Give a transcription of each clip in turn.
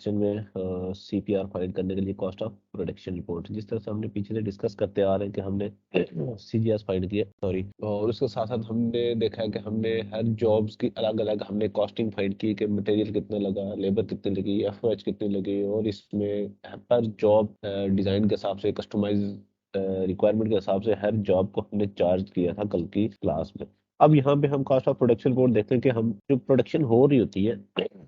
Question में CPR find करने के लिए कॉस्ट ऑफ प्रोडक्शन रिपोर्ट, जिस तरह से हमने पीछे से डिस्कस करते आ रहे हैं कि हमने सीजीएस फाइंड किया, सॉरी, और उसके साथ साथ हमने देखा है कि हमने हर जॉब्स की अलग अलग हमने कॉस्टिंग फाइंड की कि मटेरियल कितना लगा, लेबर कितनी लगी, एफओएच कितनी लगी, और इसमें हर जॉब डिजाइन के हिसाब से, कस्टमाइज रिक्वायरमेंट के हिसाब से हर जॉब को हमने चार्ज किया था कल की क्लास में। अब यहाँ पे हम कॉस्ट ऑफ प्रोडक्शन रिपोर्ट देखते हैं कि हम जो प्रोडक्शन हो रही होती है,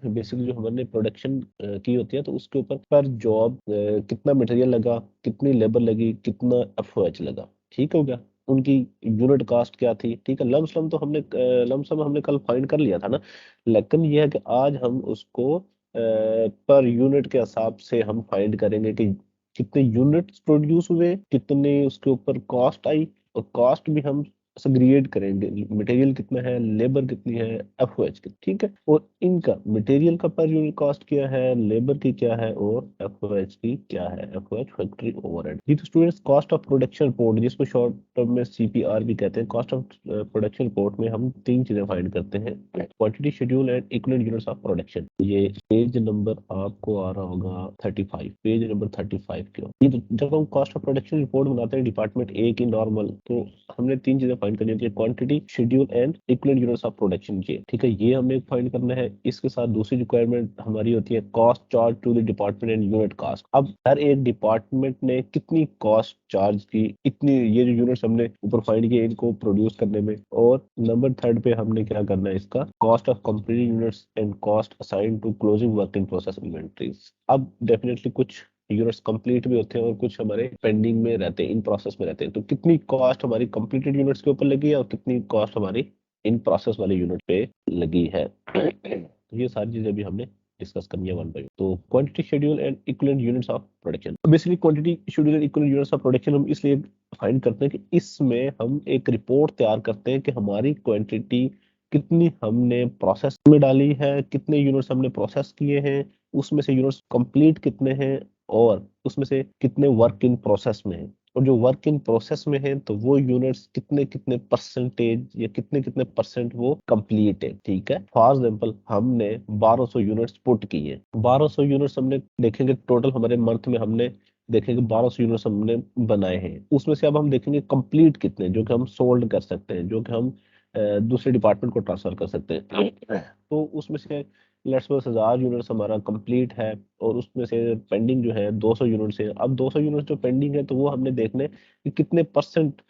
बेसिकली जो हमने प्रोडक्शन की होती है, तो उसके ऊपर पर जॉब कितना मटेरियल लगा, कितनी लेबर लगी, कितना एफओएच लगा, ठीक हो गया, उनकी यूनिट कास्ट क्या थी, ठीक है। लमसम तो हमने लमसम हमने कल फाइंड कर लिया था ना, लेकिन यह है कि आज हम उसको पर यूनिट के हिसाब से हम फाइंड करेंगे कि कितने यूनिट्स प्रोड्यूस हुए, कितने उसके ऊपर कॉस्ट आई, और कॉस्ट भी हम सेग्रीगेट करेंगे, मटेरियल कितना है, लेबर कितनी है, एफओएच कितना, ठीक है। और इनका मटेरियल का पर यूनिट कॉस्ट क्या है, लेबर की क्या है, और एफओएच की क्या है, एफओएच फैक्ट्री ओवरहेड। जी तो students, cost of production report, जिसको शॉर्ट टर्म में सीपीआर भी कहते हैं, कॉस्ट ऑफ प्रोडक्शन रिपोर्ट में हम तीन चीजें फाइंड करते हैं: quantity, schedule and equivalent units of production. ये पेज नंबर आपको आ रहा होगा 35, पेज नंबर 35 के। ये तो जब हम कॉस्ट ऑफ प्रोडक्शन रिपोर्ट बनाते हैं डिपार्टमेंट ए की नॉर्मल, तो हमने तीन चीजें फाइंड करनी होती है: quantity, schedule and equivalent units of production. ये ठीक है, ये हमें फाइंड करना है। इसके साथ दूसरी रिक्वायरमेंट हमारी होती है cost charge to the department and unit cost. अब हर एक डिपार्टमेंट ने कितनी कॉस्ट चार्ज की, इतनी ये जो यूनिट्स हमने ऊपर फाइंड किए इनको प्रोड्यूस करने में। और नंबर थर्ड पे हमने क्या करना है, इसका cost of complete units and cost assign to closing work in process inventories. अब डेफिनेटली कुछ यूनिट्स कंप्लीट भी होते हैं और कुछ हमारे पेंडिंग में रहते हैं, इन प्रोसेस में रहते हैं, तो कितनी कॉस्ट हमारी कंप्लीटेड यूनिट्स के ऊपर लगी है और कितनी कॉस्ट हमारी इन प्रोसेस वाले यूनिट पे लगी है। तो ये सारी चीजें भी हमने डिस्कस करनी है वन बाय वन। तो quantity, schedule and equivalent units of production. Basically quantity, schedule and equivalent units of production हम इसलिए फाइंड करते हैं कि इसमें हम एक रिपोर्ट तैयार करते हैं कि हमारी क्वांटिटी कितनी हमने प्रोसेस में डाली है, कितने यूनिट्स हमने प्रोसेस किए हैं, उसमें से यूनिट्स कंप्लीट कितने हैं, और उसमें से कितने वर्क इन प्रोसेस में हैं। और जो वर्क इन प्रोसेस में है तो वो यूनिट्स कितने कितने परसेंटेज या कितने कितने परसेंट वो कंप्लीट है, ठीक है। फॉर एग्जांपल हमने 1200 यूनिट्स पुट की है, 1200 यूनिट्स हमने देखेंगे टोटल हमारे मंथ में, हमने देखेंगे 1200 यूनिट्स हमने बनाए हैं। उसमें से अब हम देखेंगे कंप्लीट कितने, जो कि हम सोल्ड कर सकते हैं, जो कि हम दूसरे डिपार्टमेंट को ट्रांसफर कर सकते हैं। तो उसमें से लेट्स सपोज 1000 यूनिट्स हमारा कंप्लीट है, और उसमें से पेंडिंग जो है 200 यूनिट्स है। अब 200 यूनिट्स जो पेंडिंग है, तो वो हमने देखने कि कितने परसेंट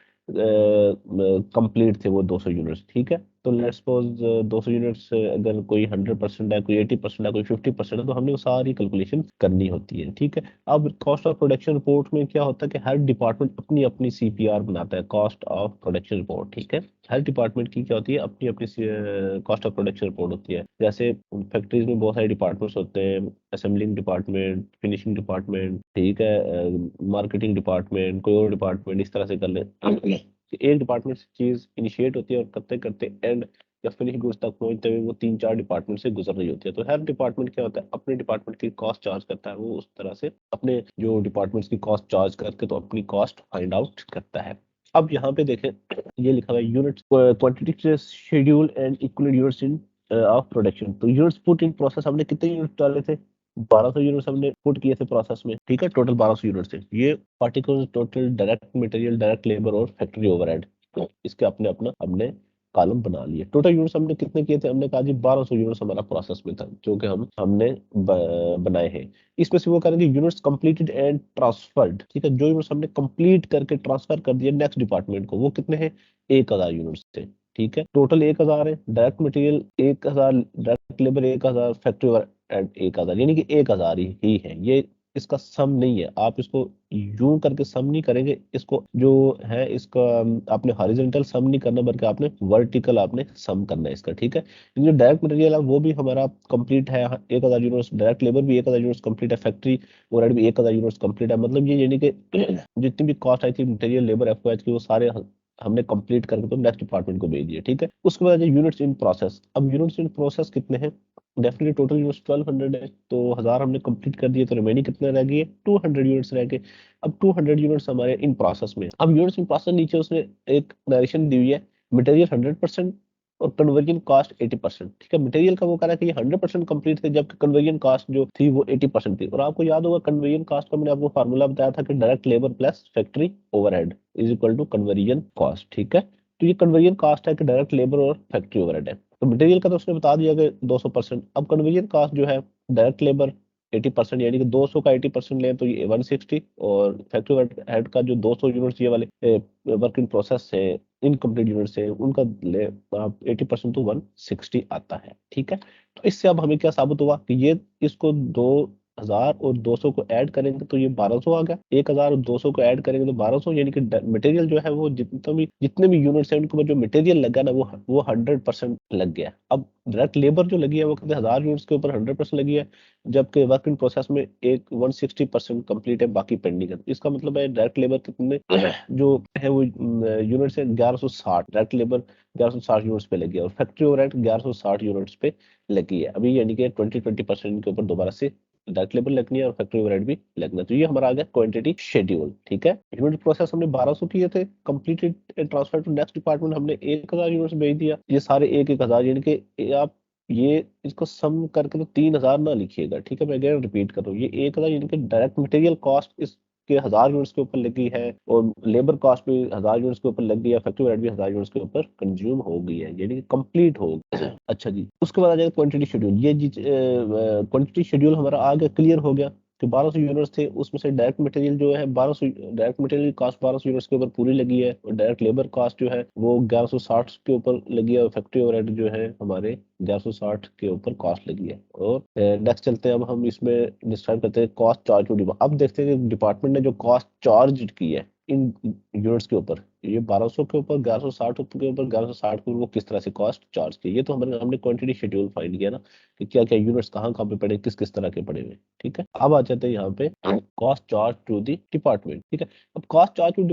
कंप्लीट थे वो 200 यूनिट्स, ठीक है। तो लेट्स सपोज 200 यूनिट्स अगर कोई 100% है, कोई 80% है, कोई 50% है, तो हमने वो सारी कैलकुलेशन करनी होती है, ठीक है। अब कॉस्ट ऑफ प्रोडक्शन रिपोर्ट में क्या होता है कि हर डिपार्टमेंट अपनी अपनी सीपीआर बनाता है, कॉस्ट ऑफ प्रोडक्शन रिपोर्ट, ठीक है। हर डिपार्टमेंट की क्या होती है, अपनी अपनी कॉस्ट ऑफ प्रोडक्शन रिपोर्ट होती है। जैसे फैक्ट्रीज में बहुत सारे डिपार्टमेंट्स होते हैं: असेंबलिंग डिपार्टमेंट, फिनिशिंग डिपार्टमेंट, ठीक है, मार्केटिंग डिपार्टमेंट, कोई और डिपार्टमेंट, इस तरह से कर ले। एक डिपार्टमेंट से चीज इनिशिएट होती है और करते करते एंड या फिनिश गुड्स तक पहुंचते हुए वो 3-4 डिपार्टमेंट से गुजर रही होती है। तो हर डिपार्टमेंट क्या होता है, अपने डिपार्टमेंट की कॉस्ट चार्ज करता है, वो उस तरह से अपने जो डिपार्टमेंट्स की कॉस्ट चार्ज करके तो अपनी कॉस्ट फाइंड आउट करता है। अब यहाँ पे देखें, ये लिखा हुआ है units, quantity, schedule and equivalent units in of production. तो यूनिट्स पुट इन प्रोसेस हमने कितने यूनिट डाले थे, 1200 यूनिट्स हमने पुट किए थे प्रोसेस में, ठीक है। टोटल 1200 यूनिट्स थे। ये particles, total direct material, direct labour और फैक्ट्री ओवरहेड, तो इसके अपने अपना हमने कॉलम बना लिए। टोटल यूनिट्स हमने कितने किए थे, हमने कहा जी 1200 यूनिट्स हमारा प्रोसेस में था, जो कि हमने बनाए हैं। इसमें से वो करेंगे यूनिट्स कंप्लीटेड एंड ट्रांसफर्ड, ठीक है। जो यूनिट्स हमने कंप्लीट करके ट्रांसफर कर दिए नेक्स्ट डिपार्टमेंट को, वो कितने हैं, 1000 यूनिट्स थे, ठीक है। टोटल 1000 है, direct material 1000, direct labour 1000, factory overhead 1000, यानी कि 1000 ही है ये। इसका सम नहीं है, आप इसको यूं करके सम नहीं करेंगे, इसको जो है इसका आपने हॉरिजॉन्टल सम नहीं करना, बल्कि आपने वर्टिकल आपने सम करना है इसका, ठीक है। जो डायरेक्ट मटेरियल है वो भी हमारा कंप्लीट है, 1000 यूनिट्स, डायरेक्ट लेबर भी 1000 यूनिट्स कंप्लीट है, फैक्ट्री ओवरहेड भी 1000 यूनिट्स कंप्लीट है। मतलब ये यानी कि जितनी भी कॉस्ट आई थी मटेरियल, लेबर, एफओएच की, वो सारे हमने कंप्लीट करके तो नेक्स्ट डिपार्टमेंट को भेज दिया, ठीक है। उसके बाद यूनिट्स इन प्रोसेस। अब यूनिट्स इन प्रोसेस कितने हैं, डेफिनेटली टोटल यूनिट्स 1200 है, तो 1000 हमने कंप्लीट कर दिए, तो रिमेनिंग कितने रह गए, 200 यूनिट्स रह गए। अब 200 यूनिट्स हमारे इन प्रोसेस में। अब यूनिट्स इन प्रोसेस नीचे उसने एक नरेशन दी हुई है: मटेरियल 100%, और कन्वर्जन कॉस्ट 80%। ठीक है, मटेरियल का वो कह रहा है कि ये 100% कंप्लीट थे, जबकि कन्वर्जन कॉस्ट जो थी वो 80% थी। और आपको याद होगा कन्वर्जन कॉस्ट का मैंने आपको फार्मूला बताया था कि direct labour plus factory overhead is equal to conversion cost. ठीक है, तो ये कन्वर्जन कॉस्ट है कि डायरेक्ट लेबर और फैक्ट्री ओवरहेड है। तो मटेरियल का तो उसने बता दिया कि 200%। अब कन्वर्जन कॉस्ट जो है डायरेक्ट लेबर 80%, यानी कि 200 का 80% लें तो ये 160, और फैक्ट्री हेड का जो 200 यूनिट्स ये वाले वर्क इन प्रोसेस है, इनकम्प्लीट यूनिट्स है, उनका ले आप 80% तो 160 आता है। ठीक है, तो इससे अब हमें क्या साबित हुआ कि ये इसको 2000 और 200 को ऐड करेंगे तो ये 1200 आ गया। 1000 और 200 को ऐड करेंगे तो 1200, यानी कि मटेरियल जो है वो जितने भी यूनिट्स है उनके ऊपर जो मटेरियल लगा ना वो 100% लग गया। अब डायरेक्ट लेबर जो लगी है वो कहते हैं 1000 यूनिट्स के ऊपर 100% लगी है, जबकि वर्क इन प्रोसेस में एक 160% कंप्लीट है, बाकी पेंडिंग है। इसका मतलब है डायरेक्ट लेबर कितने जो है वो यूनिट्स है 1160, डायरेक्ट लेबर 1160 यूनिट्स पे लगी है, और फैक्ट्री ओवरहेड 1160 यूनिट्स पे लगी है अभी, यानी कि 20% के ऊपर दोबारा से डायरेक्ट लेबर लगनी है और फैक्ट्री ओवरहेड भी लगना है। तो ये हमारा आ गया क्वांटिटी शेड्यूल। ठीक है, यूनिट प्रोसेस हमने 1200 किए थे, completed transfer to next department हमने 1000 यूनिट्स भेज दिया। ये सारे एक एक हजार, यानी कि आप ये इसको सम करके तो 3000 ना लिखिएगा। ठीक है, मैं अगेन रिपीट कर रहा हूँ, ये 1000 यानी कि डायरेक्ट मटेरियल कॉस्ट इसके 1000 यूनिट्स के ऊपर लगी है, और लेबर कॉस्ट भी 1000 यूनिट्स के ऊपर लग गई है, फैक्ट्री ओवरहेड भी 1000 यूनिट्स के ऊपर कंज्यूम हो गई है, यानी कि कंप्लीट हो गई। अच्छा जी, उसके बाद आ जाएगा क्वांटिटी शेड्यूल। ये क्वांटिटी शेड्यूल हमारा आ गया, क्लियर हो गया कि 1200 यूनिट्स थे, उसमें से डायरेक्ट मटेरियल जो है 1200, डायरेक्ट मटेरियल कॉस्ट 1200 यूनिट्स के ऊपर पूरी लगी है, और डायरेक्ट लेबर कॉस्ट जो है वो 1160 के ऊपर लगी है, और फैक्ट्री ओवरहेड जो है हमारे 1160 के ऊपर कॉस्ट लगी है। और नेक्स्ट चलते हैं, अब हम इसमें डिस्क्राइब करते हैं कॉस्ट चार्ज टू डिपार्टमेंट। अब देखते हैं कि डिपार्टमेंट ने जो कॉस्ट चार्ज की है इन यूनिट्स के ऊपर, ये 1200 के ऊपर 1160 के ऊपर 1160 के ऊपर वो किस तरह से कॉस्ट चार्ज की। ये तो हमने क्वांटिटी शेड्यूल फाइंड किया ना, कि क्या क्या यूनिट्स कहाँ कहाँ पे पड़े, किस किस तरह के पड़े हुए। ठीक है, अब आ जाते हैं यहाँ पे cost charge to the department. ठीक है, अब cost charge to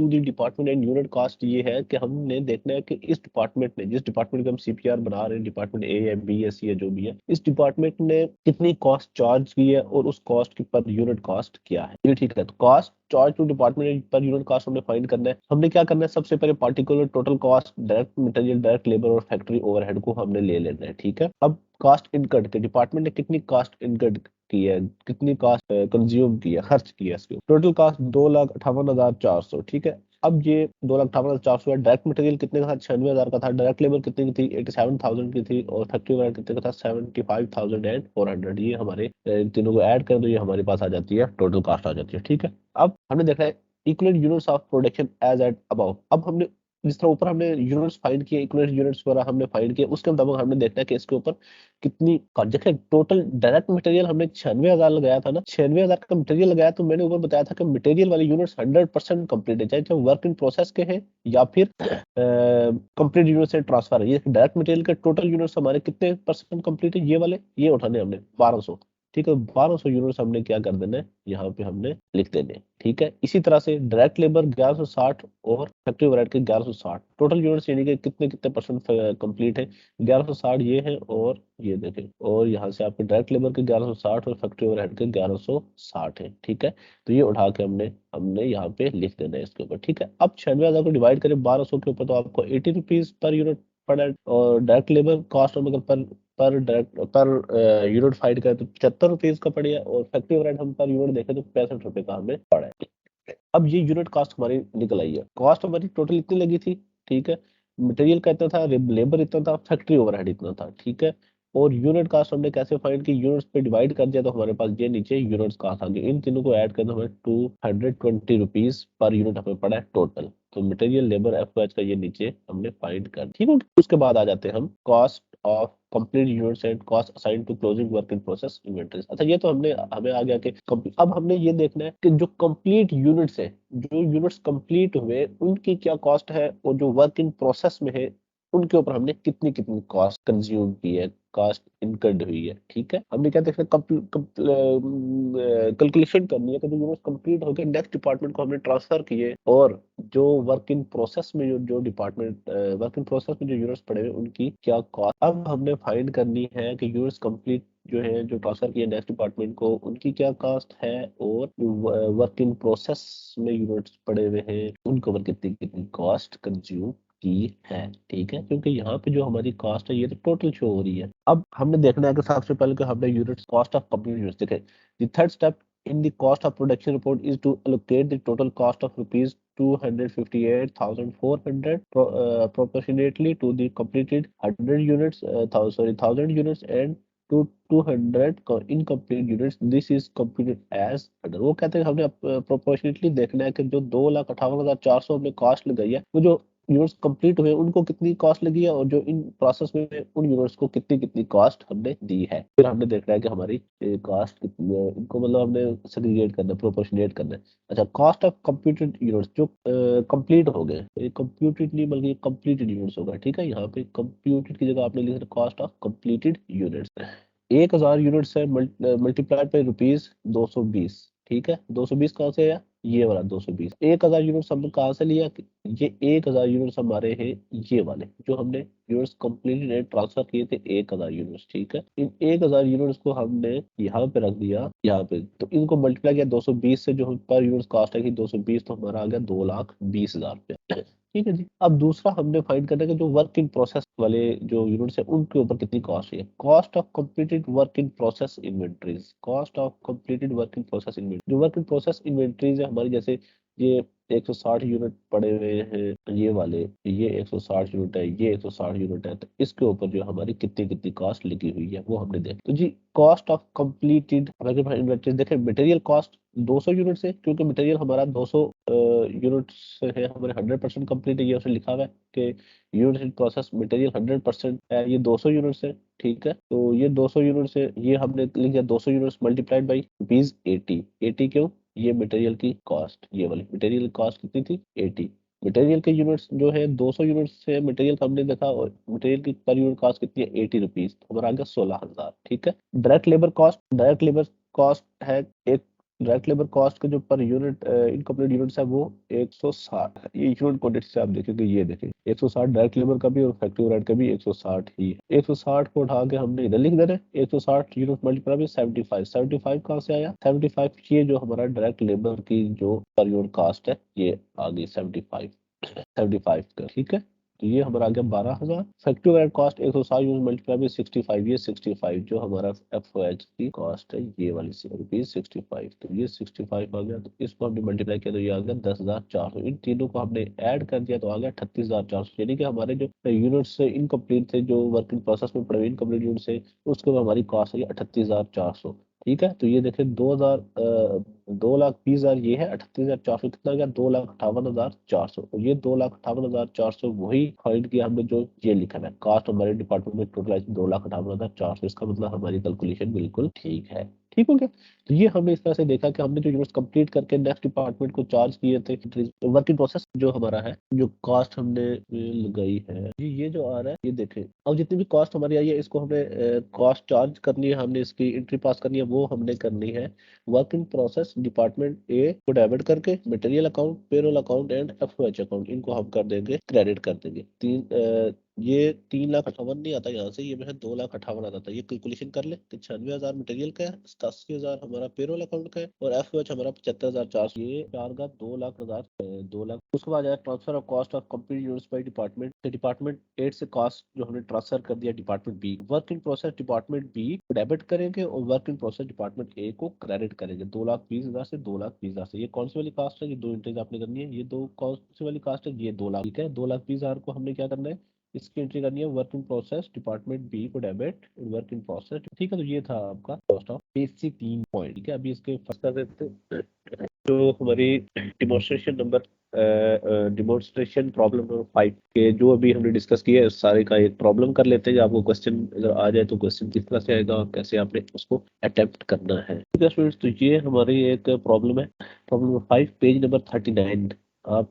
the department and unit cost ये है कि हमने देखना है कि इस डिपार्टमेंट ने, जिस डिपार्टमेंट के हम सीपीआर बना रहे हैं, डिपार्टमेंट ए या बी या सी या जो भी है, इस डिपार्टमेंट ने कितनी कॉस्ट चार्ज की है और उस कॉस्ट की पर यूनिट कॉस्ट क्या है। ये ठीक है, तो कॉस्ट चार्ज टू डिपार्टमेंट पर यूनिट कॉस्ट हमने फाइंड करना है। हमने क्या करना है, सबसे पहले particular total cost, direct material, direct labour और फैक्ट्री ओवरहेड को हमने ले लेना है। ठीक है, अब कॉस्ट इनकर्ड के डिपार्टमेंट ने कितनी कॉस्ट इनकर्ड की है, कितनी कॉस्ट कंज्यूम की है, खर्च की है इसके टोटल कॉस्ट 2,58,400। ठीक है, अब ये 2,58,400 है। डायरेक्ट मटेरियल कितने का था, 96,000 का था। डायरेक्ट लेबर कितने की थी, 87,000 की थी। और फैक्ट्री ओवरहेड कितने का था, 75,400। ये हमारे इन तीनों को ऐड करें तो ये हमारे पास आ जाती है, टोटल कॉस्ट आ जाती है। ठीक है, अब हमने देखा है equivalent units of production as at above. अब हमने जिस तरह ऊपर हमने यूनिट्स फाइंड किए, इक्विवेलेंट यूनिट्स वगैरह हमने फाइंड किए, उसके मुताबिक हमने देखना है कि इसके ऊपर कितनी देखिए टोटल डायरेक्ट मटेरियल हमने 96,000 लगाया था ना, 96,000 का मटेरियल लगाया, तो मैंने ऊपर बताया था कि मटेरियल वाले यूनिट्स 100% कंप्लीट है, चाहे वर्क इन प्रोसेस के हैं या फिर कंप्लीट यूनिट से ट्रांसफर है। ये डायरेक्ट मटेरियल के टोटल यूनिट्स हमारे कितने परसेंट कंप्लीट है, ये वाले ये उठाने हमने 1200। ठीक है, 1200 यूनिट्स हमने क्या कर देना है, यहाँ पे हमने लिख देने हैं। ठीक है, इसी तरह से डायरेक्ट लेबर 1160 और फैक्ट्री ओवरहेड के 1160 टोटल यूनिट्स, यानी कि कितने कितने परसेंट कंप्लीट है, 1160 ये है, और ये देखें, और यहाँ से आपके डायरेक्ट लेबर के 1160 और फैक्ट्री ओवरहेड के 1160 है। ठीक है, तो ये उठा के हमने हमने यहाँ पे लिख देना है इसके ऊपर। ठीक है, अब 96,000 को डिवाइड करें 1200 के ऊपर तो आपको 80 रुपीज पर यूनिट पड़ा, और डायरेक्ट लेबर कॉस्ट हम अगर पर डायरेक्ट पर यूनिट फाइंड करें तो 75 रुपीज का पड़ेगा, और फैक्ट्री ओवरहेड हम पर यूनिट देखें तो 65 रुपए का हमें पड़ा है। अब ये यूनिट कॉस्ट हमारी निकल आई है, कॉस्ट हमारी टोटल इतनी लगी थी। ठीक है, मटेरियल का इतना था, लेबर इतना था, फैक्ट्री ओवरहेड इतना था। ठीक है, और यूनिट कास्ट हमने कैसे फाइंड की, यूनिट्स पे डिवाइड कर दिया तो हमारे पास ये नीचे यूनिट्स कास्ट आ गए। इन तीनों को ऐड करना हमें 220 रुपीज पर यूनिट हमें पड़ा है टोटल। तो मटेरियल लेबर एफ का ये नीचे हमने फाइंड कर, ठीक है। उसके बाद आ जाते हैं हम cost of complete units and cost assign to closing work in process inventories. अच्छा, ये तो हमने हमें आ गया कि अब हमने ये देखना है कि जो कंप्लीट यूनिट्स है, जो यूनिट्स कंप्लीट हुए उनकी क्या कॉस्ट है, और जो वर्क इन प्रोसेस में है उनके ऊपर हमने कितनी कितनी कॉस्ट कंज्यूम की है, कॉस्ट इनकर्ड हुई है। ठीक है, हमने क्या देखना, कैलकुलेशन करनी है कि जो यूनिट्स कंप्लीट हो गए नेक्स्ट डिपार्टमेंट को हमने ट्रांसफर किए, और जो वर्क इन प्रोसेस में जो डिपार्टमेंट वर्क इन प्रोसेस में जो यूनिट्स पड़े हुए उनकी क्या कॉस्ट। अब हमने फाइंड करनी है कि यूनिट्स कंप्लीट जो है, जो ट्रांसफर किए नेक्स्ट डिपार्टमेंट को, उनकी क्या कॉस्ट है, और वर्क इन प्रोसेस में यूनिट्स पड़े हुए हैं उनके ऊपर कितनी कितनी कॉस्ट कंज्यूम की है, ठीक है, क्योंकि यहाँ पे जो हमारी कॉस्ट है ये तो टोटल शो हो रही है। अब हमने देखना है कि सबसे पहले कि हमने units cost of complete units देखे। The third step in the cost of production report is to allocate the total cost of rupees 258,400 proportionately to the completed 100 units, 1000 units and to 200 incomplete units. This is computed as under। वो कहते हैं हमने proportionately देखना है कि जो 2,58,400 में cost लगाई है वो जो यूनिट्स कंप्लीट हुए उनको कितनी कॉस्ट लगी है और जो इन प्रोसेस में उन यूनिट्स को कितनी कितनी कॉस्ट हमने दी है। फिर हमने देखना है कि हमारी कॉस्ट कितनी है, इनको मतलब हमने सेग्रीगेट करना है, प्रोपोर्शनेट करना है। अच्छा, कॉस्ट ऑफ कंप्यूटेड यूनिट्स जो कंप्लीट हो गए, ये कंप्यूटेड नहीं बल्कि कंप्लीटेड यूनिट्स होगा, ठीक है। यहाँ पे कंप्यूटेड की जगह आपने लिखा cost of completed units. 1,000 unit से मल्टीप्लाइड बाई रुपीज 220, ठीक है। 220 कहाँ से आया, ये वाला 220। 1,000 यूनिट्स हमने कहाँ से लिया, ये 1,000 यूनिट्स हमारे हैं ये वाले जो हमने यूनिट्स कंप्लीटली नेट ट्रांसफर किए थे 1,000 यूनिट्स, ठीक है। इन 1,000 यूनिट्स को हमने यहाँ पे रख दिया, यहाँ पे तो इनको मल्टीप्लाई किया 220 से, जो पर यूनिट कॉस्ट है कि 220, तो हमारा आ गया 2,20,000 रुपया, ठीक है जी। अब दूसरा हमने फाइंड करना है कि जो वर्क इन प्रोसेस वाले जो यूनिट्स है उनके ऊपर कितनी कॉस्ट है। Cost of completed work in process inventories, cost of completed work in process inventory. जो वर्क इन प्रोसेस इन्वेंटरीज है हमारी, जैसे ये 160 यूनिट पड़े हुए हैं ये वाले, ये 160 यूनिट है, ये 160 यूनिट है, तो इसके ऊपर जो हमारी कितनी कितनी कॉस्ट लगी हुई है वो हमने देखा। तो जी cost of completed work in inventories देखें। मटेरियल कॉस्ट 200 यूनिट से, क्योंकि मटेरियल हमारा 200 यूनिट्स है, हमारे 100% कंप्लीट है, ये उसने लिखा हुआ है कि यूनिट इन प्रोसेस मटेरियल 100% है, ये 200 यूनिट्स है, ठीक है। तो ये 200 यूनिट्स है, ये हमने लिख दिया 200 यूनिट्स मल्टीप्लाइड बाई रुपीज 80। 80 क्यों, ये मटेरियल की कॉस्ट, ये वाली मटेरियल कॉस्ट कितनी थी 80। मटेरियल के यूनिट्स जो है 200 यूनिट्स से मटेरियल का हमने देखा, और मटेरियल की पर यूनिट कॉस्ट कितनी है 80 रुपीज, तो हमारा आ गया 16,000, ठीक है। Direct labour cost, direct labour cost है एक, डायरेक्ट लेबर कॉस्ट का जो पर यूनिट इनकम्प्लीट यूनिट्स है वो 160 है। ये यूनिट क्वांटिटी से आप देखेंगे, ये देखें 160 डायरेक्ट लेबर का भी और फैक्ट्री ओवरहेड का भी 160 ही है। 160 को उठा के हमने इधर लिख देना, 160 यूनिट मल्टीप्लाई बाई 75। 75 कहाँ से आया, 75 ये जो हमारा डायरेक्ट लेबर की जो पर यूनिट कॉस्ट है ये आ गई 75, 75 का, ठीक है। तो ये हमारा आ गया 12,000। Factory overhead cost 160 unit multiply by 65, ये 65 जो हमारा एफओएच की कॉस्ट है ये वाली रुपीज 65, तो ये 65 आ गया। तो इसको हमने मल्टीप्लाई किया तो ये आ गया 10,400। इन तीनों को हमने ऐड कर दिया तो आ गया 38,400, यानी कि हमारे जो यूनिट्स इनकम्प्लीट थे, जो वर्क इन प्रोसेस में पड़े इनकम्प्लीट यूनिट से, उसके बाद हमारी कॉस्ट है 38,400, ठीक है। तो ये देखें 2,20,000 ये है, 38,400 कितना गया 2,58,400, और ये 2,58,400 वही फाइंड किया हमने जो ये लिखा है कास्ट हमारे डिपार्टमेंट में टोटल 2,58,400। इसका मतलब हमारी कैलकुलेशन बिल्कुल ठीक है, ठीक हो गया। तो ये हमने इस तरह से देखा कि हमने जो यूनिट्स कंप्लीट करके नेक्स्ट डिपार्टमेंट को चार्ज किए थे, वर्क इन प्रोसेस जो हमारा है, जो कॉस्ट हमने लगाई है, ये जो आ रहा है ये देखें। अब जितनी भी कॉस्ट हमारी आई है इसको हमने कॉस्ट चार्ज करनी है, हमने इसकी एंट्री पास करनी है, वो हमने करनी है work in process department A को डेबिट करके material account, payroll account and FOH account, इनको हम कर देंगे क्रेडिट कर देंगे। ये 3,58,000 नहीं आता यहाँ से, ये मेरा 2,58,000 आता है। ये कैलकुलेशन कर ले कि 96,000 मटेरियल का है, 87,000 हमारा पेरोल अकाउंट का है और एफओएच हमारा 75,400, ये 2,00,000 उसके बाद आया transfer of cost of complete units by department. Department 8 से कॉस्ट जो हमने ट्रांसफर कर दिया department B, work in process department B को डेबिट करेंगे और work in process department A को क्रेडिट करेंगे 2,20,000 से 2,20,000 से। ये कौन सी वाली कास्ट है, ये दो एंट्रीज आपने करनी है, ये दो कौन सी वाली कास्ट है, ये 2,00,000, ठीक है। 2,20,000 को हमने क्या करना है, इसकी एंट्री करनी है work in process department B को डेबिट वर्क इन प्रोसेस, ठीक है। तो ये था आपका कॉस्ट ऑफ बेसिक 3 पॉइंट, ठीक है। अभी इसके फर्स्ट कर देते हैं जो हमारी demonstration number demonstration problem number 5 के जो अभी हमने डिस्कस किया है, उस सारे का एक प्रॉब्लम कर लेते हैं। आपको क्वेश्चन अगर आ जाए तो क्वेश्चन किस तरह से आएगा और कैसे आपने उसको अटेम्प्ट करना है, ठीक है स्टूडेंट्स। तो ये हमारी एक प्रॉब्लम है, प्रॉब्लम नंबर 5, पेज नंबर 39 आप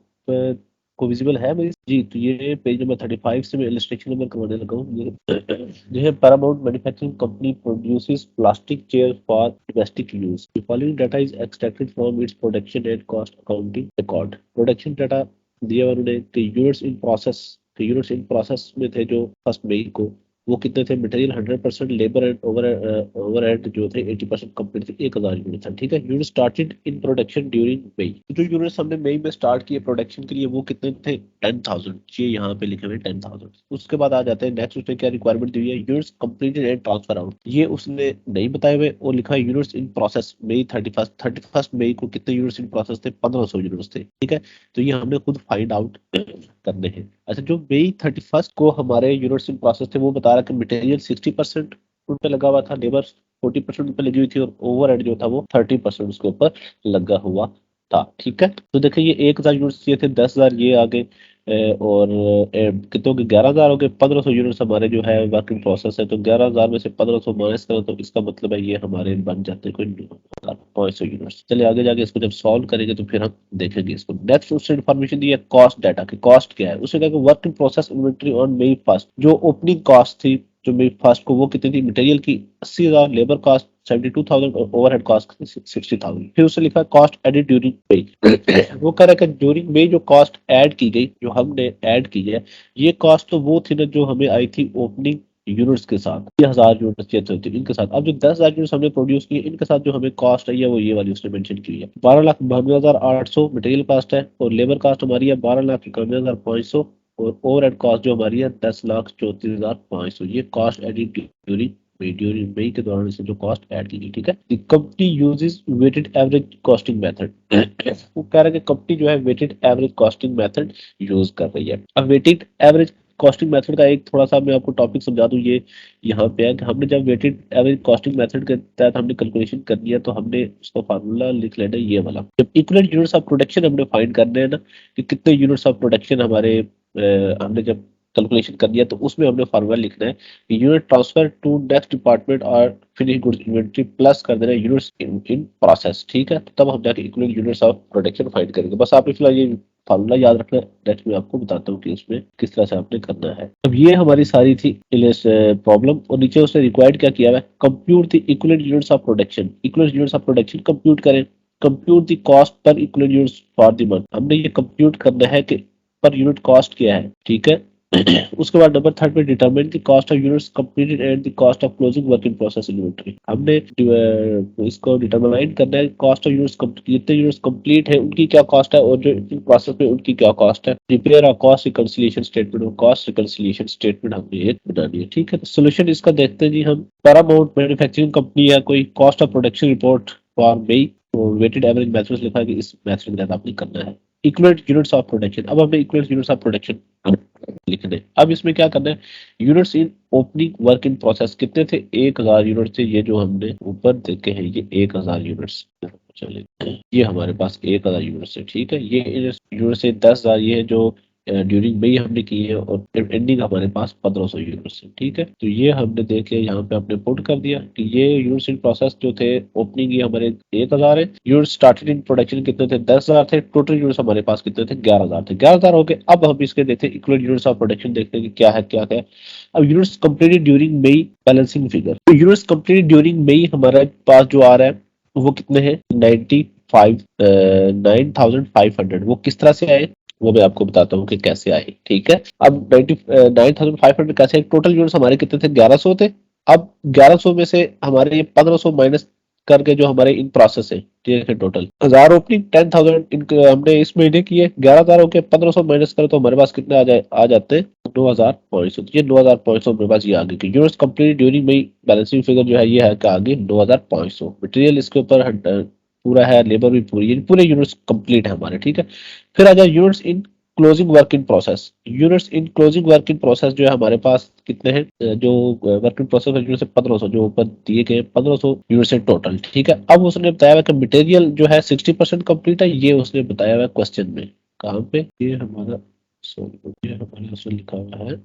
को विजिबल है मेरी जी। तो ये पेज नंबर 35 से मैं इलस्ट्रेशन नंबर करवाने लगा हूँ। जो है Paramount manufacturing company produces plastic chair for domestic use. The following data is extracted from its production and cost accounting record. Production data दिया उन्होंने कि units in process, units in process में थे जो 1 मई को वो कितने थे? मटेरियल 100%, लेबर एंड ओवरहेड जो थे 80% कंप्लीट थे, 1000 यूनिट था। ठीक है, unit started in production during May. जो यूनिट्स हमने मई में स्टार्ट किए प्रोडक्शन के लिए वो कितने थे? 10,000। ये यहाँ पे लिखे हुए 10,000। उसके बाद आ जाते हैं नेक्स्ट, उसने क्या रिक्वायरमेंट दी है? Units completed and transfer out. ये उसने नहीं बताए हुए, और लिखा है यूनिट्स इन प्रोसेस मई 31 मई को कितने यूनिट्स इन प्रोसेस थे? 1500 यूनिट्स थे। ठीक है, तो ये हमने खुद फाइंड आउट करने हैं। अच्छा, जो मई 31 को हमारे यूनिट्स इन प्रोसेस थे वो बता रहा है कि मटेरियल 60% उन पे लगा हुआ था, लेबर 40% उन पे लगी हुई थी, और ओवरहेड जो था वो 30% उसके ऊपर लगा हुआ था। ठीक है, तो देखिए ये 1000 यूनिट्स ये थे, 10,000 ये आ गए, और कितने हो गए? 11,000 हो गए। 1500 यूनिट्स हमारे जो है वर्क इन प्रोसेस है, तो 11,000 में से 1500 माइनस करो तो इसका मतलब है ये हमारे बन जाते हैं कोई 9,500 यूनिट्स। चलिए आगे जाके इसको जब सॉल्व करेंगे तो फिर हम देखेंगे इसको। नेक्स्ट उसने इन्फॉर्मेशन दी है कॉस्ट डाटा की। कॉस्ट क्या है? उसने कहा कि work in process inventory on May first, जो ओपनिंग कॉस्ट थी जो मई फर्स्ट को वो कितनी थी? मटेरियल की 80,000, लेबर कॉस्ट 72,000 और ओवरहेड कॉस्ट 60,000। फिर उसने लिखा कॉस्ट एडेड ड्यूरिंग मई। वो कह रहा है कि ड्यूरिंग मई जो कॉस्ट ऐड की गई, जो हमने ऐड की है, ये कॉस्ट तो वो थी ना जो हमें आई थी ओपनिंग यूनिट्स के साथ, 1000 यूनिट्स ये थे इनके साथ। अब जो 10,000 यूनिट्स हमने प्रोड्यूस किए इनके साथ जो हमें कॉस्ट आई है वो ये वाली उसने मेंशन की है। 12,92,800 मटेरियल कॉस्ट है, और लेबर कॉस्ट हमारी है 12,91,500, और ओवरहेड कॉस्ट जो हमारी है 10,34,500। ये कॉस्ट एडिड ड्यूरिंग मई के दौरान इससे जो कॉस्ट ऐड की गई। ठीक है, the company uses weighted average costing method. वो कह रहा है कि कंपनी जो है weighted average costing method use कर रही है। अब वेटेड एवरेज कॉस्टिंग मेथड का एक थोड़ा सा मैं आपको टॉपिक समझा दूं। ये यहाँ पे है कि हमने जब वेटेड एवरेज कॉस्टिंग मेथड के तहत हमने कैलकुलेशन करनी है तो हमने उसका फार्मूला लिख लेना है ये वाला। जब इक्विवेलेंट यूनिट्स ऑफ प्रोडक्शन हमने फाइंड करने हैं ना, कि कितने यूनिट्स ऑफ प्रोडक्शन हमारे हमने जब कैलकुलेशन करनी है तो उसमें हमने फार्मूला लिखना है unit transfer to next department और फिनिश गुड्स इन्वेंटरी प्लस कर देना यूनिट्स इन प्रोसेस। ठीक है, तब हम जाके equivalent units of production find करेंगे। बस आपने फिलहाल ये फार्मूला याद रखना है, नेक्स्ट मैं आपको बताता हूँ कि इसमें किस तरह से आपने करना है। अब ये हमारी सारी थी प्रॉब्लम, और नीचे उसने रिक्वायर्ड क्या किया है? Compute the equivalent units of production. Equivalent units of production compute करें। Compute the cost per equivalent units for the month. हमने ये कंप्यूट करना है कि पर यूनिट कॉस्ट क्या है। ठीक है, उसके बाद नंबर 3 पे determine the cost of units completed and the cost of closing work in process inventory. हमने इसको डिटरमाइन करना है कॉस्ट ऑफ यूनिट्स, जितने यूनिट्स कंप्लीट है उनकी क्या कॉस्ट है, और जो इन प्रोसेस में उनकी क्या कॉस्ट है। Prepare a cost reconciliation statement, और कॉस्ट रिकंसिलिएशन स्टेटमेंट हमने एक बनानी है। ठीक है, तो सोल्यूशन इसका देखते हैं जी हम। पैरामाउंट मैन्युफैक्चरिंग कंपनी है कोई, cost of production report for May, weighted average method लिखा है कि इस मेथड के तहत आपने करना है। इक्विवेलेंट यूनिट्स ऑफ प्रोडक्शन, अब हमें इक्विवेलेंट यूनिट्स ऑफ प्रोडक्शन लिखने। अब इसमें क्या करना है? Units in opening work in process कितने थे? 1000 यूनिट थे। ये जो हमने ऊपर देखे हैं ये 1000 यूनिट्स। चलिए ये हमारे पास 1000 यूनिट्स है। ठीक है, ये यूनिट से 10,000 ये है जो ड्यूरिंग में ही हमने की है, और एंडिंग हमारे पास 1500 यूनिट्स है। ठीक है, तो ये हमने देखे यहाँ पे आपने पुट कर दिया कि ये यूनिट्स इन प्रोसेस जो थे ओपनिंग ये हमारे 1000 है। यूनिट स्टार्टेड इन प्रोडक्शन कितने थे? 10,000 थे। टोटल यूनिट्स हमारे पास कितने थे? 11,000 थे। 11,000 हो गए। अब हम इसके देखते हैं इक्विवेलेंट यूनिट्स ऑफ प्रोडक्शन, देखते हैं कि क्या है क्या है। अब यूनिट्स कंप्लीटेड ड्यूरिंग मई बैलेंसिंग फिगर, तो यूनिट्स कंप्लीटेड ड्यूरिंग मई हमारे पास जो आ रहा है वो कितने हैं? 9,500। वो किस तरह से आए वो मैं आपको बताता हूँ कि कैसे आए। ठीक है, अब 9,500 कैसे आए? टोटल यूनिट्स हमारे कितने थे? 1100 थे। अब 1100 में से हमारे ये 1500 माइनस करके जो हमारे इन प्रोसेस है, ठीक है, टोटल 1000 ओपनिंग 10,000 हमने इस महीने किए। 11,000 हो गए, 1500 माइनस करो तो हमारे पास कितने आ जाते हैं? 9,500। ये 9,500 मेरे पास ये आगे की यूनिट्स कंप्लीट ड्यूरिंग मई बैलेंसिंग फिगर जो है ये है कि आगे 9,500। मटेरियल इसके ऊपर पूरा है, लेबर भी पूरी, ये पूरे यूनिट्स कंप्लीट है हमारे। ठीक है, फिर आ जाए units in closing work in process. Units in closing work in process जो है हमारे पास कितने हैं? जो वर्क इन प्रोसेस यूनिट से 1500 जो ऊपर दिए गए 1500 यूनिट से टोटल। ठीक है, अब उसने बताया हुआ कि मटेरियल जो है 60% कंप्लीट है। ये उसने बताया हुआ क्वेश्चन में। कहाँ पे? ये हमारा सॉरी, ये हमारे उसमें लिखा हुआ है,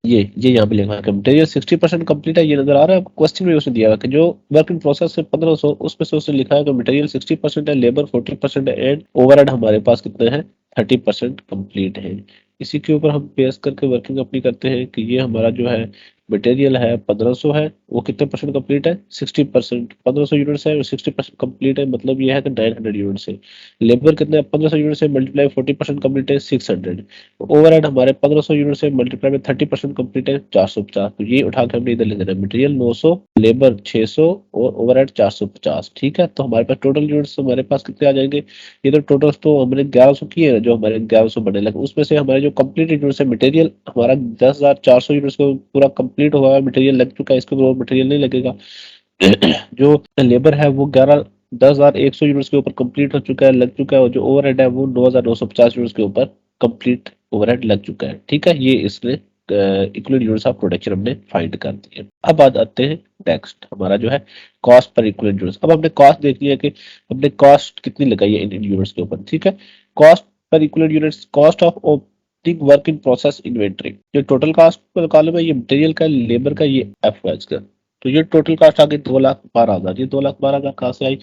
ये यहाँ पे लिखा है कि मटेरियल 60% कंप्लीट है। ये नजर आ रहा है क्वेश्चन में उसने दिया हुआ कि जो वर्क इन प्रोसेस है 1500 उसमें से उसने लिखा है कि मटेरियल 60% है, लेबर 40% है, एंड ओवरहेड हमारे पास कितने हैं? 30% कंप्लीट है। इसी के ऊपर हम बेस करके वर्किंग अपनी करते हैं कि ये हमारा जो है मटेरियल है 1500 है, वो कितने परसेंट कंप्लीट है? 60%। 1500 यूनिट्स है और 60% कंप्लीट है, मतलब ये है कि 900 यूनिट्स है। लेबर कितने? 1500 यूनिट से मल्टीप्लाई 40% कंप्लीट है 600। ओवरहेड हमारे 1500 यूनिट से मल्टीप्लाई में 30% कंप्लीट है 450। तो ये उठा के हमने इधर लिख देना, मटेरियल 900, लेबर 600 और ओवरहेड 450। ठीक है, तो हमारे पास टोटल यूनिट्स हमारे पास कितने आ जाएंगे? ये तो टोटल तो हमने 1100 किए हैं, जो हमारे 1100 बने लगे, उसमें से हमारे जो कंप्लीट यूनिट्स है मटेरियल हमारा 10,400 यूनिट्स को पूरा कंप्लीट हुआ है, मटेरियल लग चुका है, इसके ऊपर मटेरियल नहीं लगेगा। जो लेबर है वो 10,100 यूनिट्स के ऊपर कंप्लीट हो चुका है, लग चुका है, और जो ओवरहेड है वो 9,950 यूनिट्स के ऊपर कंप्लीट ओवरहेड लग चुका है। ठीक है, ये इसने इक्विवेलेंट यूनिट्स ऑफ प्रोडक्शन हमने फाइंड कर दिए। अब बात आते हैं नेक्स्ट हमारा जो है कॉस्ट पर इक्विवेलेंट यूनिट्स। अब हमने कॉस्ट देख लिया कि हमने कॉस्ट कितनी लगाई है इन यूनिट्स के ऊपर। ठीक है, cost per equivalent units, cost of opening work in process inventory, जो टोटल कॉस्ट का कॉलम है, ये मटेरियल का, लेबर का, ये एफओएच का। तो ये टोटल कॉस्ट आ गई 2,12,000। ये 2,12,000 कहाँ से आई?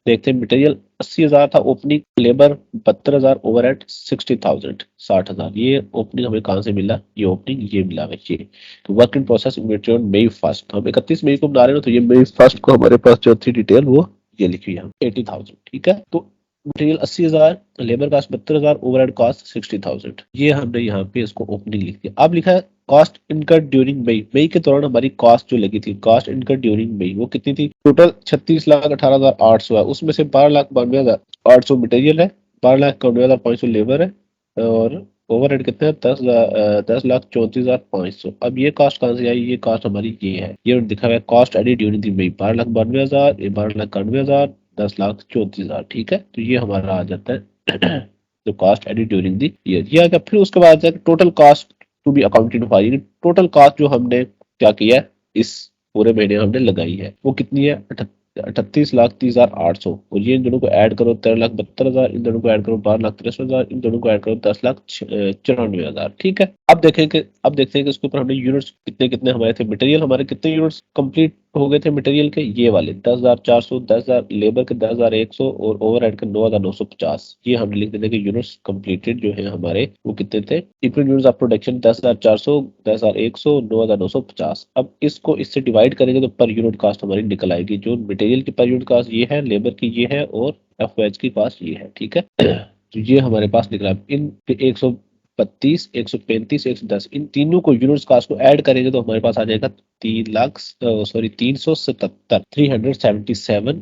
देखते हैं, मटेरियल 80,000 था ओपनिंग, लेबर 72,000, ओवरहेड 60,000, 60,000। ये ओपनिंग हमें कहाँ से मिला? ये ओपनिंग ये मिला है ये। तो work in process inventory on May 1st, हम 31 मई को बना रहे हो, तो ये May 1st को हमारे पास जो थी डिटेल वो ये लिखी है 80,000। ठीक है, तो material 80,000, labour cost 72,000, overhead cost 60,000। ये हमने यहाँ पे इसको ओपनिंग लिख दिया। अब लिखा है कॉस्ट इनकर्ड ड्यूरिंग मई, मई के दौरान हमारी कॉस्ट जो लगी थी, कॉस्ट इनकर्ड ड्यूरिंग मई, वो कितनी थी? टोटल 36,18,800 है, उसमें से 12,92,800 मटेरियल है, 12,91,500 लेबर है, और ओवरहेड कितने हैं? 10,34,500। अब ये कॉस्ट कहाँ से आई? ये कॉस्ट हमारी ये है, ये दिखा हुआ है कॉस्ट एडिड ड्यूरिंग दी मई, 12,92,000, ये 12,91,000, 10,34,000। ठीक है, तो ये हमारा आ जाता है तो cost added during the year. ये आ गया। फिर उसके बाद total cost to be accounted for, यानी टोटल कॉस्ट जो हमने क्या किया है इस पूरे महीने हमने लगाई है, वो कितनी है? 38,30,800। और ये इन दोनों को ऐड करो 13,72,000, इन दोनों को ऐड करो 12,63,000, इन दोनों को ऐड करो 10,94,000। ठीक है, अब देखेंगे, अब देखते हैं कि उसके ऊपर हमने यूनिट्स कितने कितने हमारे थे, मटेरियल हमारे कितने यूनिट्स कंप्लीट हो गए थे मटेरियल के, ये वाले 10,400, 10,000 लेबर के 10,100 और ओवरहेड के 9,950। ये हमने लिख देते कि यूनिट्स कंप्लीटेड जो है हमारे वो कितने थे? Equal units of production 10,400, 10,100, 9,950। अब इसको इससे डिवाइड करेंगे तो पर यूनिट कास्ट हमारी निकल आएगी, जो मटेरियल की पर यूनिट कास्ट ये है, लेबर की ये है, और एफओएच की कास्ट ये है। ठीक है, तो ये हमारे पास निकला। इन 132, 135, 110, इन तीनों को यूनिट्स कास्ट को ऐड करेंगे तो हमारे पास आ जाएगा 3,77, 377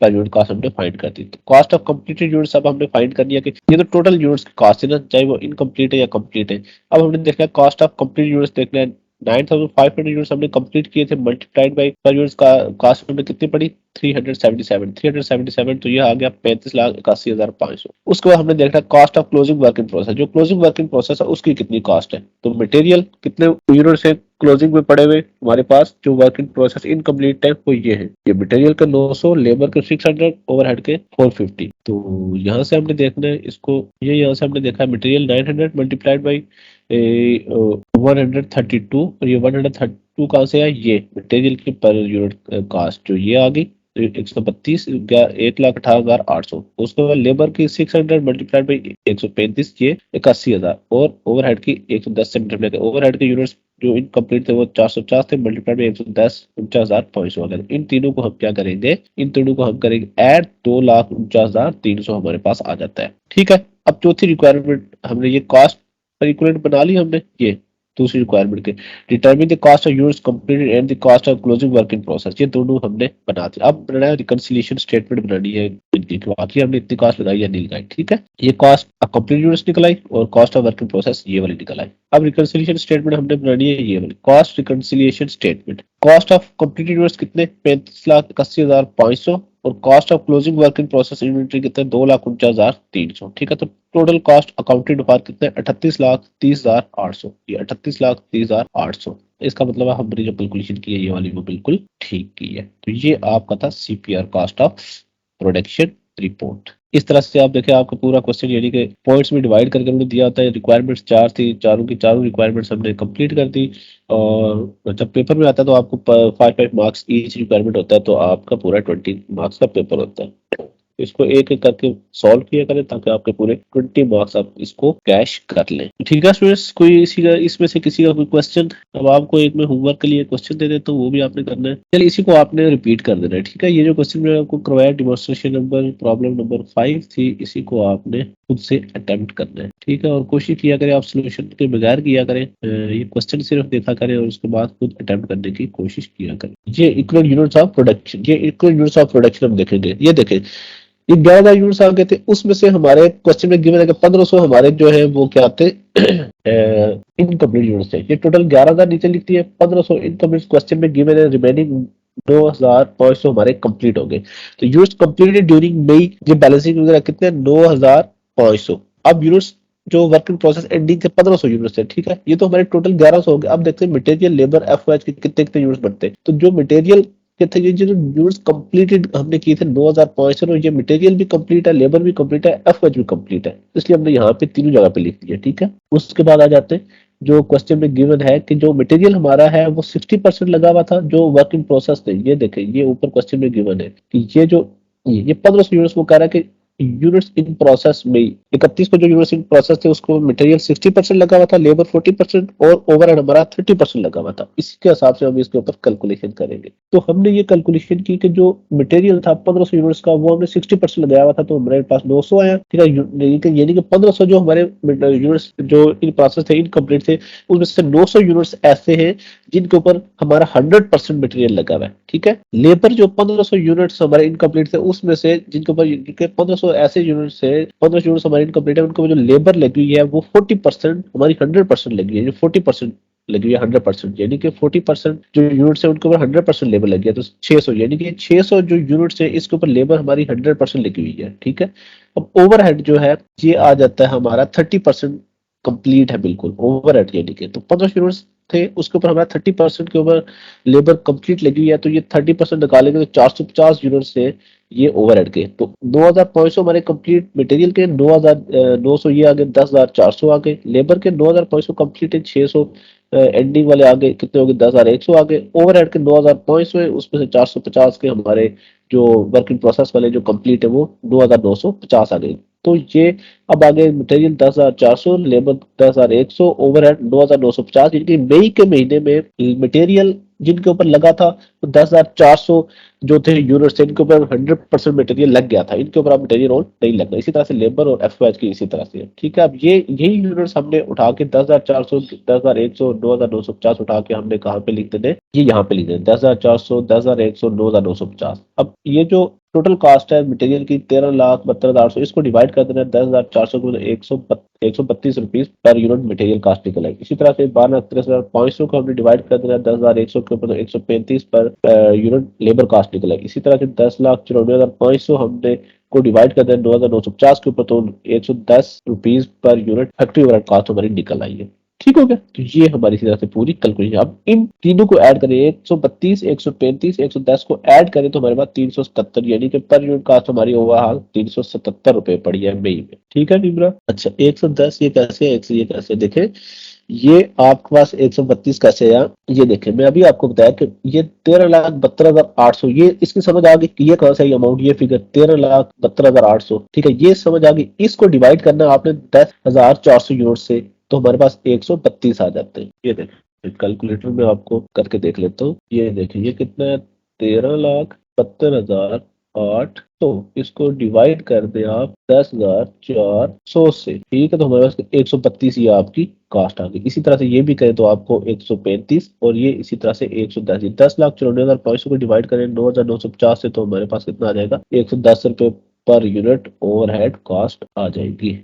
पर यूनिट कास्ट हमने फाइंड कर दी। तो कॉस्ट ऑफ कंप्लीटेड यूनिट्स अब हमने फाइंड कर दिया कि ये तो टोटल यूनिट्स की कॉस्ट है ना, चाहे वो इनकम्प्लीट है या कंप्लीट है। अब हमने देखना है कॉस्ट ऑफ कंप्लीट यूनिट्स, देखना है 9,500 यूनिट्स हमने कंप्लीट किए थे, मल्टीप्लाइड बाई पर यूनिट्स का कॉस्ट हमने कितनी पड़ी? 377, 377, तो ये आ गया 35,81,500। उसके बाद हमने देखा cost of closing work in process, जो क्लोजिंग वर्क इन प्रोसेस है उसकी कितनी कॉस्ट है। तो मटेरियल कितने यूनिट्स है क्लोजिंग में पड़े हुए हमारे पास, जो वर्क इन प्रोसेस इनकम्प्लीट है वो ये है, ये मटेरियल का 900, लेबर के 600, ओवरहेड के 450। तो यहाँ से हमने देखना है इसको, ये यहाँ से हमने देखा है मटेरियल 900 मल्टीप्लाइड बाई 132, और ये 132 कहाँ से आया? ये मटेरियल की पर यूनिट कास्ट जो ये आ गई 132, 1,18,800। उसके बाद लेबर की 600 मल्टीप्लाइड बाई 135, ये 81,000, और ओवरहेड की 110 से मल्टीप्लाई, ओवरहेड के यूनिट्स जो इनकम्प्लीट थे वो 450 थे, मल्टीप्लाइड बाई 110, 49,500 आ गए। इन तीनों को हम क्या करेंगे? इन तीनों को हम करेंगे ऐड, 2,49,300 हमारे पास आ जाता है। ठीक है, अब चौथी रिक्वायरमेंट हमने ये कॉस्ट पर इक्विवेलेंट बना ली हमने, ये दूसरी रिक्वायरमेंट के determine the cost of units completed and the cost of closing work in process, ये दोनों हमने बना दिया। अब बनाना है रिकंसिलिएशन स्टेटमेंट बनानी है इनकी कि आखिर हमने इतनी कॉस्ट लगाई या नहीं लगाई। ठीक है, ये कॉस्ट ऑफ कंप्लीट यूनिट्स निकल आई और cost of work in process ये वाली निकल आई। अब रिकंसिलिएशन स्टेटमेंट हमने बनानी है ये वाली cost reconciliation statement. Cost of completed units कितने? 35,81,500, और cost of closing work in process inventory कितने? 2,49,300। ठीक है, तो टोटल कॉस्ट अकाउंटेड फॉर कितने? 38,30,800। ये 38,30,800, इसका मतलब है हमने जो कैलकुलेशन की है ये वाली वो बिल्कुल ठीक की है। तो ये आपका था CPR cost of production report. इस तरह से आप देखें आपका पूरा क्वेश्चन यानी कि पॉइंट्स में डिवाइड करके हमने दिया होता है। रिक्वायरमेंट्स 4 थी, चारों की चारों रिक्वायरमेंट्स हमने कंप्लीट कर दी, और जब पेपर में आता है तो आपको 5 मार्क्स ईच रिक्वायरमेंट होता है, तो आपका पूरा 20 मार्क्स का पेपर होता है। इसको एक एक करके सॉल्व किया करें ताकि आपके पूरे 20 मार्क्स आप इसको कैश कर लें। ठीक है स्टूडेंट्स, कोई इसी का इसमें से किसी का कोई क्वेश्चन? अब आपको एक में होमवर्क के लिए क्वेश्चन दे देता हूँ, वो भी आपने करना है। चलिए इसी को आपने रिपीट कर देना है। ठीक है, ये जो क्वेश्चन मैंने आपको करवाया डिमॉन्स्ट्रेशन नंबर प्रॉब्लम नंबर 5 थी, इसी को आपने खुद से अटेम्प्ट करना है। ठीक है, और कोशिश किया करें आप सोल्यूशन के बगैर किया करें, ये क्वेश्चन सिर्फ देखा करें और उसके बाद खुद अटेम्प्ट करने की कोशिश किया करें। ये इक्वल यूनिट्स ऑफ प्रोडक्शन, ये इक्वल यूनिट्स ऑफ प्रोडक्शन हम देखेंगे। ये देखें, ये 11,000 यूनिट्स आ गए थे, उसमें से हमारे क्वेश्चन में गिवन है कि 1500 हमारे जो है वो क्या थे, इनकम्प्लीट यूनिट्स थे। ये टोटल 11,000 नीचे लिखती है, 1500 इनकम्प्लीट क्वेश्चन में गिवन है, रिमेनिंग 9,500 हमारे कंप्लीट हो गए। तो यूनिट्स कंप्लीटेड ड्यूरिंग मई, ये बैलेंसिंग वगैरह कितने, 9,500। अब यूनिट्स जो वर्क इन प्रोसेस एंडिंग के 1500 यूनिट्स है। ठीक है, ये तो हमारे टोटल 1100 हो गए। अब देखते हैं मटेरियल लेबर एफओएच के कितने कितने यूनिट्स बनते हैं। तो जो मटेरियल के थे, ये जो यूनिट्स कंप्लीटेड हमने किए थे 9,500, और ये मटेरियल भी कंप्लीट है, लेबर भी कंप्लीट है, एफओएच भी कंप्लीट है, इसलिए हमने यहाँ पे तीनों जगह पे लिख दिया। ठीक है, उसके बाद आ जाते हैं जो क्वेश्चन में गिवन है कि जो मटेरियल हमारा है वो 60% लगा हुआ था, जो वर्क इन प्रोसेस थे। ये देखें, ये ऊपर क्वेश्चन में गिवन है कि ये जो ये 1500 यूनिट्स, वो कह रहा है कि यूनिट्स इन प्रोसेस में 31 को जो यूनिट्स इन प्रोसेस थे उसको मटेरियल 60% लगा हुआ था, लेबर 40% और ओवरहेड हमारा 30% लगा हुआ था। इसी के हिसाब से हम इसके ऊपर कैलकुलेशन करेंगे। तो हमने ये कैलकुलेशन की कि जो मटेरियल था 1500 यूनिट्स का, वो हमने 60% लगाया हुआ था, तो हमारे पास 900 आया। ठीक है, यानी कि 1500 जो हमारे यूनिट्स जो इन प्रोसेस थे, इनकम्प्लीट थे, उसमें से 900 यूनिट्स ऐसे हैं जिनके ऊपर हमारा 100% मटेरियल लगा हुआ है। ठीक है, लेबर जो 1500 यूनिट्स हमारे इनकम्प्लीट थे, उसमें से जिनके ऊपर 1500 ऐसे यूनिट्स है, 1500 यूनिट्स हमारी इनकम्प्लीट है, उनको जो लेबर लगी हुई है वो 40% हमारी 100% लगी है। जो 40% लगी हुई है 100%, यानी कि 40% जो यूनिट्स है उनके ऊपर 100% लेबर लगी है, तो 600, यानी कि 600 जो यूनिट्स है इसके ऊपर लेबर हमारी 100% लगी हुई है। ठीक है, अब ओवरहेड जो है ये आ जाता है हमारा 30% कंप्लीट है, बिल्कुल ओवरहेड, यानी कि तो 1500 यूनिट्स थे, उसके ऊपर हमारा 30% के ऊपर लेबर कंप्लीट लगी हुई है, तो ये 30% निकालेंगे तो 450 यूनिट से ये ओवरहेड के। तो 9,500 हमारे कंप्लीट मटेरियल के, 9,900 ये आ गए, 10,400 आ गए, लेबर के 9,500 कंप्लीट है, 600 एंडिंग वाले आ गए, कितने हो गए, 10,100 आ गए। ओवरहेड के 9,500 है, उसमें से 450 के हमारे जो वर्क इन प्रोसेस वाले जो कंप्लीट है वो 9,950 आ गए। तो ये अब आगे मटेरियल 10,400, लेबर 10,100, ओवरहेड 9,950, यानी मई के महीने में मटेरियल जिनके ऊपर लगा था वो 10,400 जो थे यूनिट्स, इनके ऊपर 100% मटेरियल लग गया था, इनके ऊपर अब मटेरियल और नहीं लगना। इसी तरह से लेबर और एफओएच की इसी तरह से। ठीक है, अब ये यही यूनिट्स हमने उठा के 10,400, 10,100, 9,950 उठा के हमने कहाँ पे लिख देते, ये यहाँ पे लिख देते 10,400, 10,100, 9,950। अब ये जो टोटल कॉस्ट है मटेरियल की 13,72,800, इसको डिवाइड कर देना 10,400 को, 132 rupees per unit material cost निकल आएगी। इसी तरह से 12,63,500 को हमने डिवाइड कर देना 10,100 के ऊपर, 135 पर यूनिट लेबर कॉस्ट निकल आएगी। इसी तरह से 10,94,500 हमने को डिवाइड कर देना 9,950 के ऊपर, तो 110 rupees per unit factory overhead cost हमारी निकल आई है। ठीक हो गया, तो ये हमारी इसी तरह से पूरी कैलकुलेशन। अब इन तीनों को ऐड करें, 132, 135, 110 को ऐड करें तो हमारे पास 377, यानी कि पर यूनिट कास्ट हमारी ओवरऑल 377 रुपए पड़ी है मई में। ठीक है निब्रा। अच्छा 110 ये कैसे, ये कैसे देखें, ये आपके पास 132 कैसे आया, ये देखें, मैं अभी आपको बताया कि ये 13,72,800, ये इसकी समझ आ गई कि ये कौन सा अमाउंट, ये फिगर 13,72,800। ठीक है, ये समझ आ गई। इसको डिवाइड करना आपने 10,400 यूनिट से, तो हमारे पास 132 आ जाते हैं। ये देखें, कैलकुलेटर में आपको करके देख लेता हूँ। ये देखें, ये कितना है, 13,72,800। तो इसको डिवाइड कर दे आप 10,400 से। ठीक है, तो हमारे पास 132 ये आपकी कास्ट आ गई। इसी तरह से ये भी करें तो आपको 135, और ये इसी तरह से 110, 10,94,500 को डिवाइड करें 9,950 से, तो हमारे पास कितना आ जाएगा, 110 रुपए पर यूनिट ओवरहेड कॉस्ट आ जाएगी।